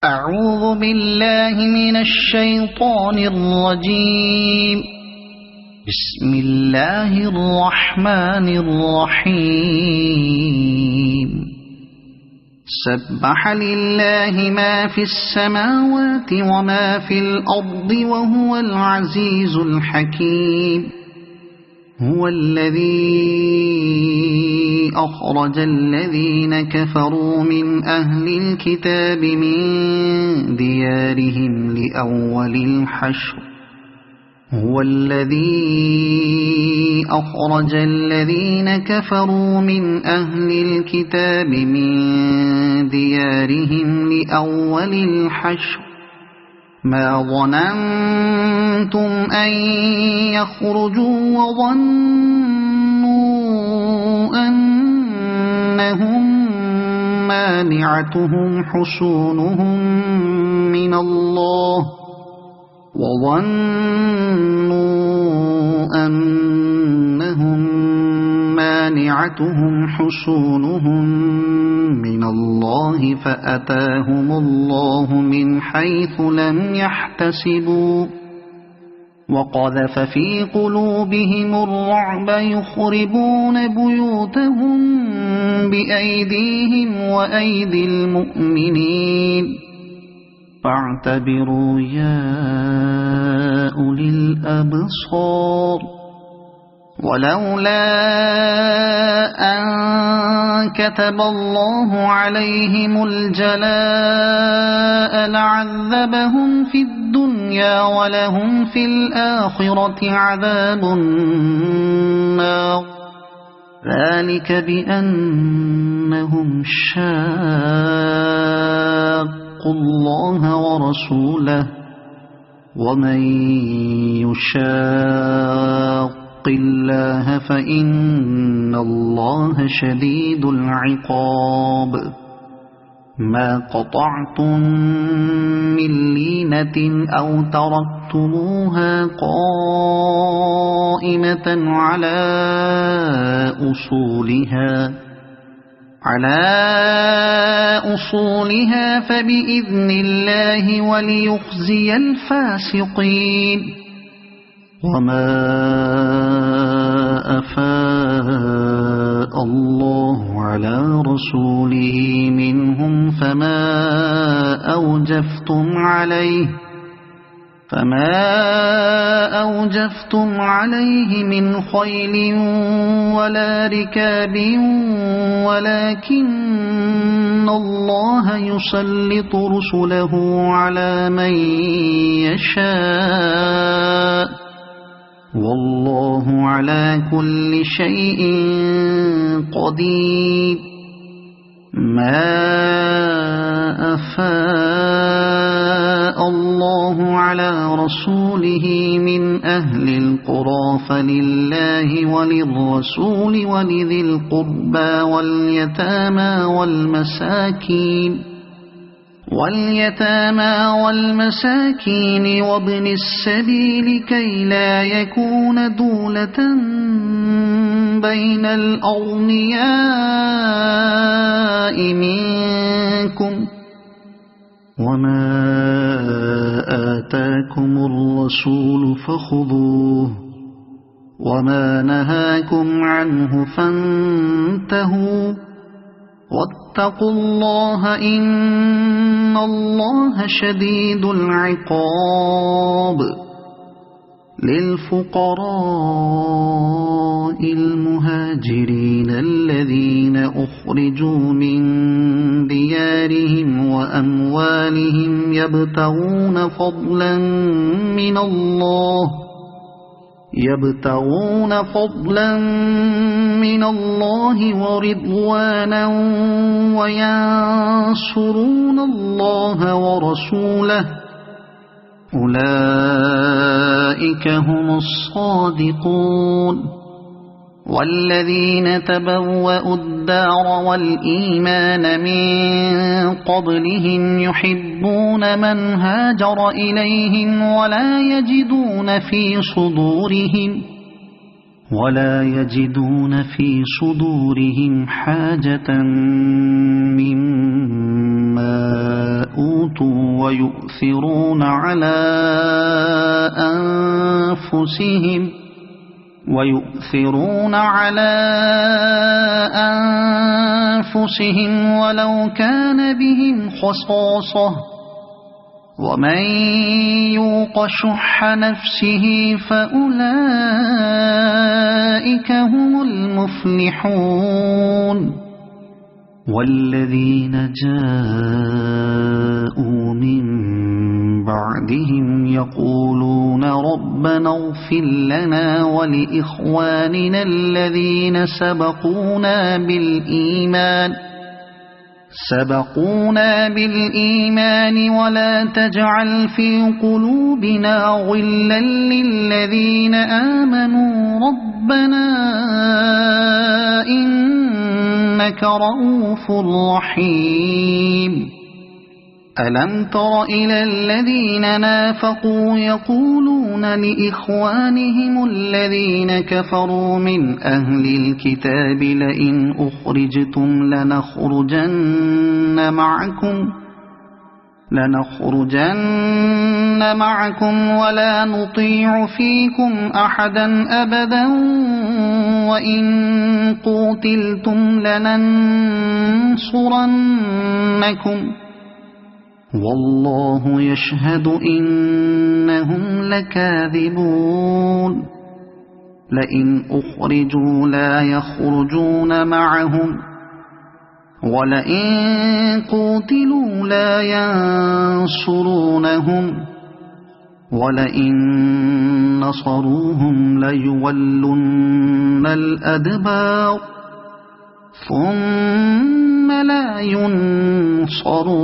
أعوذ بالله من الشيطان الرجيم. بسم الله الرحمن الرحيم. سبح لله ما في السماوات وما في الأرض وهو العزيز الحكيم. هو الذي أخرج الذين كفروا من أهل الكتاب من ديارهم لأول الحشر. هو الذي أخرج الذين كفروا من أهل الكتاب من ديارهم لأول الحشر ما ظننتم أن يخرجوا وظنوا أنهم مانعتهم حصونهم من الله فأتاهم الله من حيث لم يحتسبوا وقذف في قلوبهم الرعب يخربون بيوتهم بأيديهم وأيدي المؤمنين فاعتبروا يا أولي الأبصار. ولولا أن كتب الله عليهم الجلاء لعذبهم في الدنيا ولهم في الآخرة عذاب النار. ذلك بأنهم شاقوا الله ورسوله ومن يشاق الله فإن الله شديد العقاب. ما قطعتم من لينة أو تركتموها قائمة على أصولها فبإذن الله وليخزي الفاسقين. وما أفاء الله على رسوله منهم فما أوجفتم عليه من خيل ولا ركاب ولكن الله يسلط رسله على من يشاء والله على كل شيء قدير. ما أفاء الله على رسوله من أهل القرى فلله وللرسول ولذي القربى واليتامى والمساكين وابن السبيل كي لا يكون دولة بين الأغنياء منكم. وما آتاكم الرسول فخذوه وما نهاكم عنه فانتهوا واتقوا الله إن الله شديد العقاب. للفقراء المهاجرين الذين أخرجوا من ديارهم وأموالهم يبتغون فضلا من الله ورضوانا وينصرون الله ورسوله أولئك هم الصادقون. والذين تبوأوا الدار والإيمان من قبلهم يحبون من هاجر إليهم ولا يجدون في صدورهم حاجة مما أوتوا ويؤثرون على أنفسهم ولو كان بهم خصاصة ومن يوق شح نفسه فأولئك هم المفلحون والذين جاءوا من بعدهم يقولون ربنا اغفر لنا ولإخواننا الذين سبقونا بالإيمان ولا تجعل في قلوبنا غلا للذين آمنوا ربنا إنك رؤوف رحيم ألم تر إلى الذين نافقوا يقولون لإخوانهم الذين كفروا من أهل الكتاب لئن أخرجتم لنخرجن معكم ولا نطيع فيكم أحدا أبدا وإن قوتلتم لننصرنكم والله يشهد إنهم لكاذبون لئن أخرجوا لا يخرجون معهم ولئن قوتلوا لا ينصرونهم ولئن نصروهم ليولن الأدبار ثم لا ينصرون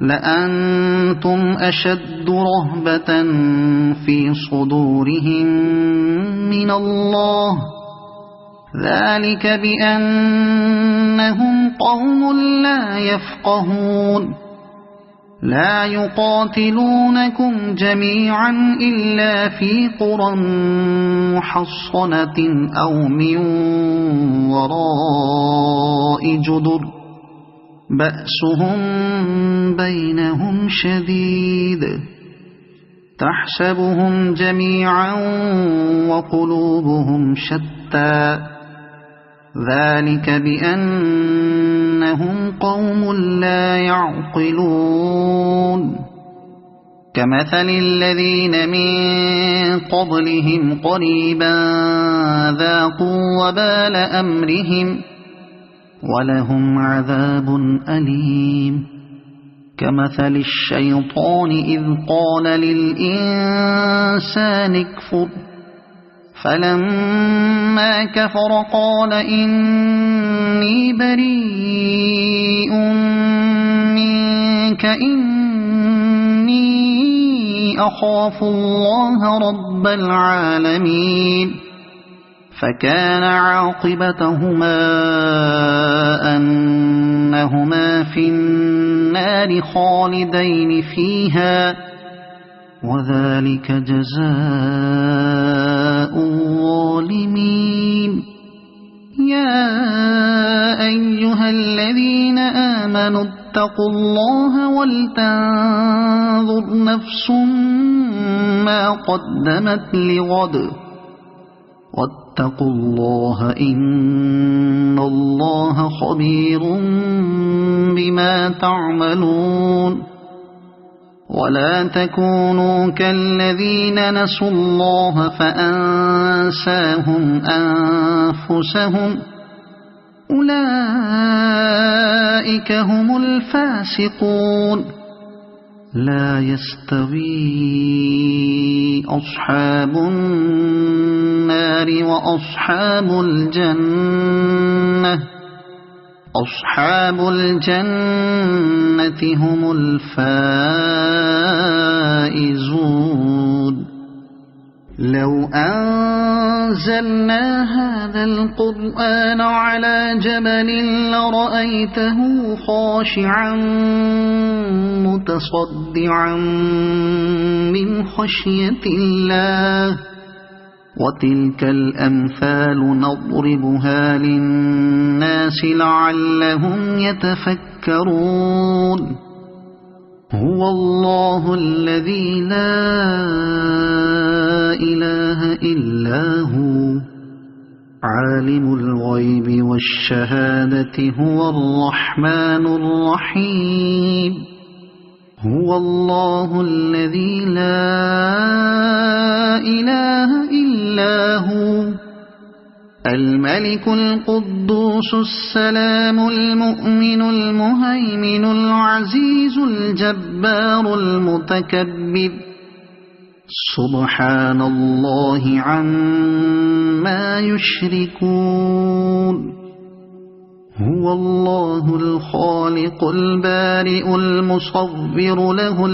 لأنتم أشد رهبة في صدورهم من الله ذلك بأنهم قوم لا يفقهون لا يقاتلونكم جميعا إلا في قرى محصنة أو من وراء جدر بأسهم بينهم شديد تحسبهم جميعا وقلوبهم شتى ذلك بأنهم قوم لا يعقلون كمثل الذين من قبلهم قريبا ذاقوا وبال أمرهم ولهم عذاب أليم كمثل الشيطان إذ قال للإنسان اكفر فلما كفر قال إني بريء منك إني أخاف الله رب العالمين فكان عاقبتهما أنهما في النار خالدين فيها وذلك جزاء الظالمين يا أيها الذين آمنوا اتقوا الله ولتنظر نفس ما قدمت لغد واتقوا الله إن الله خبير بما تعملون ولا تكونوا كالذين نسوا الله فأنساهم أنفسهم أولئك هم الفاسقون لا يستوي أصحاب النار وأصحاب الجنة أصحاب الجنة هم الفائزون لو أنزلنا هذا القرآن على جبل لرأيته خاشعا متصدعا من خشية الله وتلك الأمثال نضربها للناس لعلهم يتفكرون هو الله الذي لا إله إلا هو عالم الغيب والشهادة هو الرحمن الرحيم هو الله الذي لا إله إلا هو الملك القدوس السلام المؤمن المهيمن العزيز الجبار المتكبر سبحان الله عما يشركون هو الله الخالق البارئ المصور له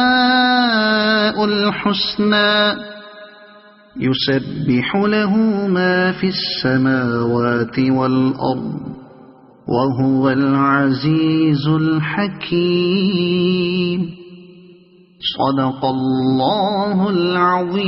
الأسماء الحسنى يسبح له ما في السماوات والأرض وهو العزيز الحكيم صدق الله العظيم